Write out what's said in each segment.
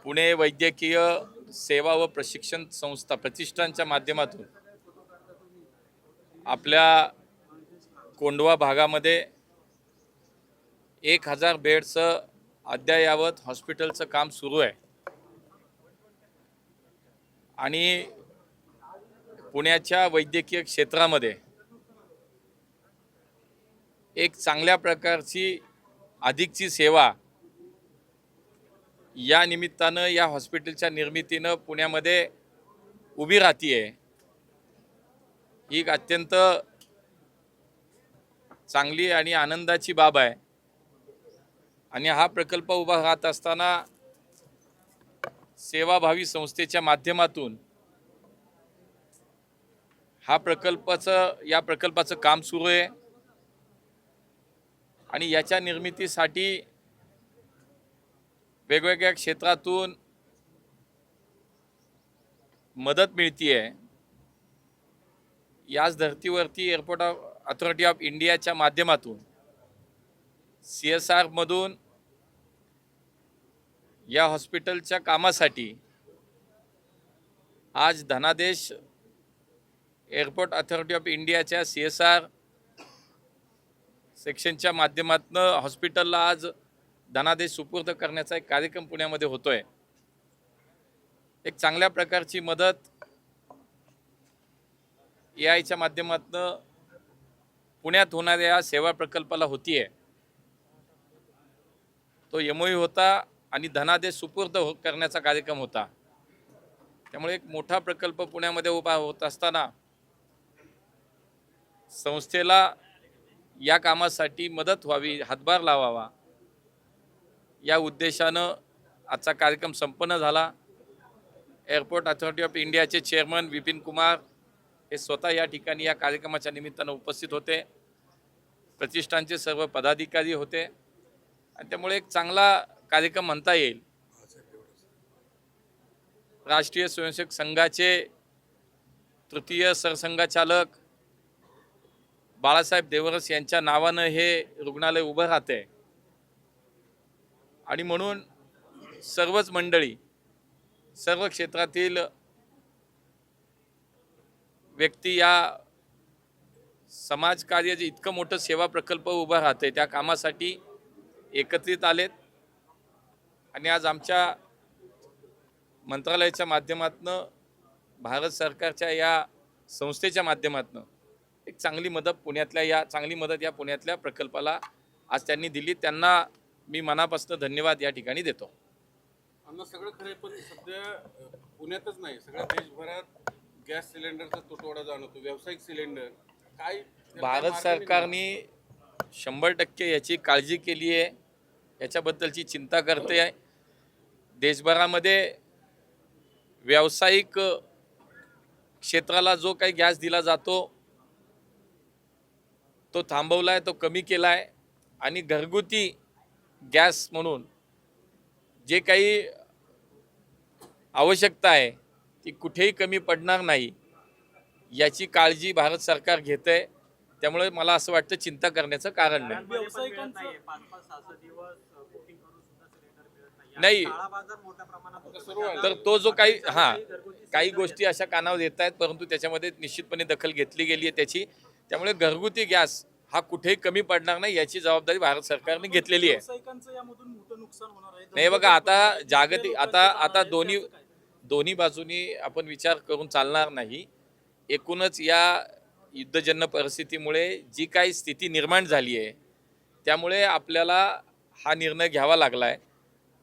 पुणे वैद्यकीय सेवा व प्रशिक्षण संस्था प्रतिष्ठानच्या माध्यमातून आपल्या कोंढवा भागामध्ये 1000 बेडचं अद्ययावत हॉस्पिटलचं काम सुरू आहे आणि पुण्याच्या वैद्यकीय क्षेत्रामध्ये एक चांगल्या प्रकारची अधिकची सेवा या निमित्तानं या हॉस्पिटलच्या निर्मितीनं पुण्यामध्ये उभी राहतीये। ही एक अत्यंत चांगली आणि आनंदाची बाब आहे आणि हा प्रकल्प उभा राहत असताना सेवाभावी संस्थेच्या माध्यमातून या प्रकल्पाचं काम सुरू आहे आणि याच्या निर्मितीसाठी वेगवेगळ्या क्षेत्रातून मदत मिळतीये। याच धर्तीवरती एअरपोर्ट अथॉरिटी ऑफ इंडियाच्या माध्यमातून CSR मधून या हॉस्पिटलच्या कामासाठी आज धनादेश एअरपोर्ट अथॉरिटी ऑफ इंडियाच्या CSR सेक्शनच्या माध्यमातून हॉस्पिटलला आज धनादेश सुपूर्द करण्याचा एक कार्यक्रम पुण्यामध्ये होतोय। एक चांगल्या प्रकारची मदत AIच्या माध्यमातून पुण्यात होणाऱ्या या सेवा प्रकल्पाला होतीये। तो MOU होता आणि धनादेश सुपूर्द करण्याचा कार्यक्रम होता। त्यामुळे एक मोठा प्रकल्प पुण्यामध्ये उभा होत असताना संस्थेला या कामासाठी मदत व्हावी, हातभार लावावा या उद्देशानं आजचा कार्यक्रम संपन्न झाला। एअरपोर्ट अथॉरिटी ऑफ इंडियाचे चेअरमन विपिन कुमार हे स्वतः या ठिकाणी या कार्यक्रमाच्या निमित्तानं उपस्थित होते। प्रतिष्ठानचे सर्व पदाधिकारी होते आणि त्यामुळे एक चांगला कार्यक्रम म्हणता येईल। राष्ट्रीय स्वयंसेवक संघाचे तृतीय सरसंघचालक बाळासाहेब देवरस यांच्या नावानं हे रुग्णालय उभं राहते आणि म्हणून सर्वच मंडळी, सर्व क्षेत्रातील व्यक्ती या समाजकार्य जे इतकं मोठं सेवा प्रकल्प उभा राहते त्या कामासाठी एकत्रित आलेत आणि आज आमच्या मंत्रालयाच्या माध्यमातून भारत सरकारच्या या संस्थेच्या माध्यमातून एक चांगली मदत या पुण्यातल्या प्रकल्पाला आज त्यांनी दिली। त्यांना मी मनापासून धन्यवाद या ठिकाणी देतो। आम्हाला सगळं खरं पण सध्या पुण्यातच नाही, सगळ्या देशभरात गॅस सिलेंडरचा तुटवडा जाणवतो। व्यावसायिक सिलेंडर काय भारत सरकारने 100% याची काळजी केली आहे, याच्याबद्दलची चिंता करते आहे। देशभरामध्ये व्यावसायिक क्षेत्राला जो काही गॅस दिला जातो तो थांबवलाय, तो कमी केलाय आणि घरगुती गॅस म्हणून जे काही आवश्यकता आहे ती कुठेही कमी पडणार नाही याची काळजी भारत सरकार घेतंय। त्यामुळे मला असं वाटतं चिंता करण्याचं कारण नाही। नाही तर तो जो काही गोष्टी अशा कानावर येत आहेत, परंतु त्याच्यामध्ये निश्चितपणे दखल घेतली गेली आहे त्याची। त्यामुळे घरगुती गॅस हा कुठेही कमी पडणार नाही याची जबाबदारी भारत सरकारने घेतलेली आहे। नाही बघा, आता जागतिक आता दोन्ही बाजूनी आपण विचार करून चालणार नाही। एकूणच या युद्धजन्य परिस्थितीमुळे जी काही स्थिती निर्माण झाली आहे त्यामुळे आपल्याला हा निर्णय घ्यावा लागलाय।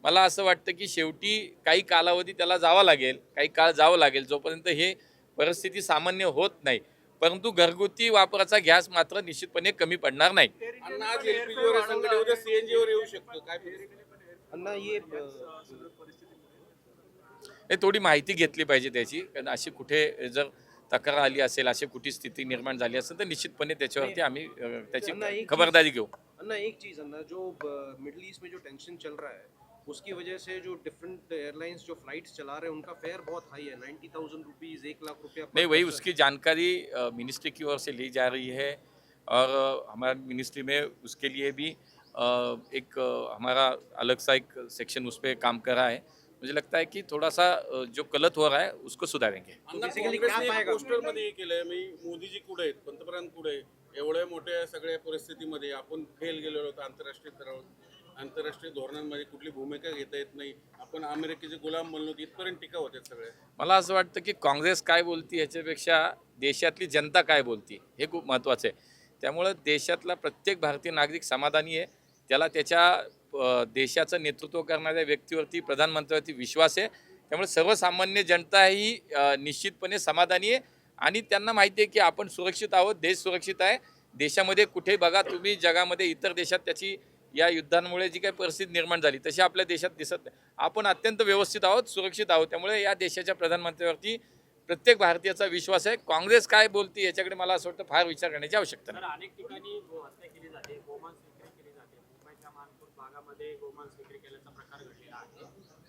मला असं वाटतं की शेवटी काही कालावधी त्याला जावा लागेल, काही काळ जावं लागेल जोपर्यंत हे परिस्थिती सामान्य होत नाही, परंतु घरगुती वापराचा गॅस मात्र निश्चितपणे कमी पडणार नाही। हे थोडी माहिती घेतली पाहिजे त्याची, कारण अशी कुठे जर तक्रार आली असेल, अशी कुठे स्थिती निर्माण झाली असेल तर निश्चितपणे त्याच्यावरती आम्ही त्याची खबरदारी घेऊ। अन्ना एक चीज अन्ना जो मिडिल ईस्ट में जो टेंशन चल रहा है उसकी वजह से जो डिफरेंट एयरलाइंस जो फ्लाइट्स चला रहे हैं उनका फेयर बहुत हाई है, 90,000 रुपीज, 1 लाख रुपया। नहीं, वही उसकी जानकारी मिनिस्ट्री की ओर से ली जा रही है और हमारे मिनिस्ट्री में उसके लिए भी एक हमारा अलग सा एक सेक्शन उस पर काम कर रहा है। मुझे लगता है कि थोड़ा सा जो गलत हो रहा है उसको सुधारेंगे. अण्णा, basically काँग्रेसने क्या एक पाएगा? पोस्टरमध्ये हे केलंय, मी मोदीजी कुठे आहेत, पंतप्रधान कुठे आहे, एवढ्या मोठ्या सगळ्या परिस्थितीमध्ये आपण फेल गेलेलो होतो आंतरराष्ट्रीय स्तरावर, आंतरराष्ट्रीय धोरणांमध्ये कुठली भूमिका घेता येत नाही, आपण अमेरिकेचे गुलाम बनलो, इथपर्यंत टीका होत्या सगळ्या. मला असं वाटतं की काँग्रेस काय बोलती याच्यापेक्षा देशातली जनता काय बोलती हे खूप महत्त्वाचं आहे. त्यामुळं देशातला प्रत्येक भारतीय नागरिक समाधानी आहे. त्याला त्याच्या देशाचं नेतृत्व करणाऱ्या व्यक्तीवरती, प्रधानमंत्र्यावरती विश्वास आहे. त्यामुळे सर्वसामान्य जनता ही निश्चितपणे समाधानी आहे आणि त्यांना माहिती आहे की आपण सुरक्षित आहोत, देश सुरक्षित आहे. देशामध्ये कुठेही बघा तुम्ही, जगामध्ये इतर देशात त्याची या युद्धांमुळे जी काही परिस्थिती निर्माण झाली तशी आपल्या देशात दिसत नाही. आपण अत्यंत व्यवस्थित आहोत, सुरक्षित आहोत. त्यामुळे या देशाच्या प्रधानमंत्र्यावरती प्रत्येक भारतीयाचा विश्वास आहे. काँग्रेस काय बोलते याच्याकडे मला असं वाटतं फार विचार करण्याची आवश्यकता नाही. अनेक ठिकाणी हत्या केली जाते, गोमांस विक्री केली जाते. मुंबईच्या मानपूर भागामध्ये गोमांस विक्री केल्याचा प्रकार घडलेला आहे.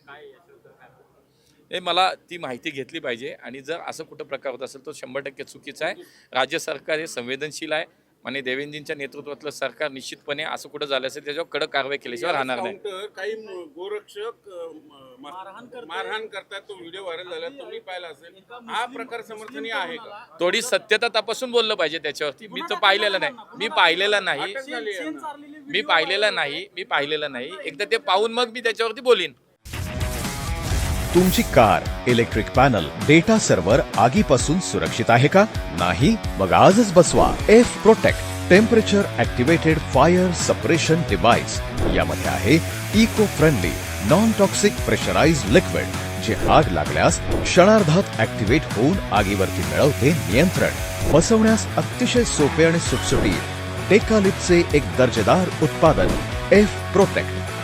काय याच्याबद्दल काय बोलतो? हे मला ती माहिती घेतली पाहिजे आणि जर असं कुठं प्रकार होत असेल तो 100% चुकीचा आहे. राज्य सरकार हे संवेदनशील आहे आणि देवेंद्रजींच्या नेतृत्वातलं सरकार निश्चितपणे असं कुठं झालं असेल त्याच्यावर कडक कारवाई केल्याशिवाय राहणार नाही. काउंटर काही गोरक्षक मारहाण करतात, तो व्हिडिओ व्हायरल झाला, तुम्ही पाहिला असेल. हा प्रकार समर्थनीय आहे का? थोडी सत्यता तपासून बोललं पाहिजे त्याच्यावरती. मी तो पाहिलेला नाही, मी पाहिलेला नाही, अटक झाली आहे ना. मी पाहिलेला नाही. एकदा ते पाहून मग मी त्याच्यावरती बोलीन. तुमची car, electric panel, data server आगीपासून सुरक्षित आहे का? नाही? मग आजच बसवा F protect temperature activated fire suppression device. यामध्ये आहे eco friendly non toxic pressurised liquid, जे आग लागल्यास क्षणार्धात ऍक्टिव्हेट होऊन आगीवरती मिळवते नियंत्रण. बसवण्यास अतिशय सोपे आणि सुटसुटीत. टेकालिपचे एक दर्जेदार उत्पादन एफ प्रोटेक्ट.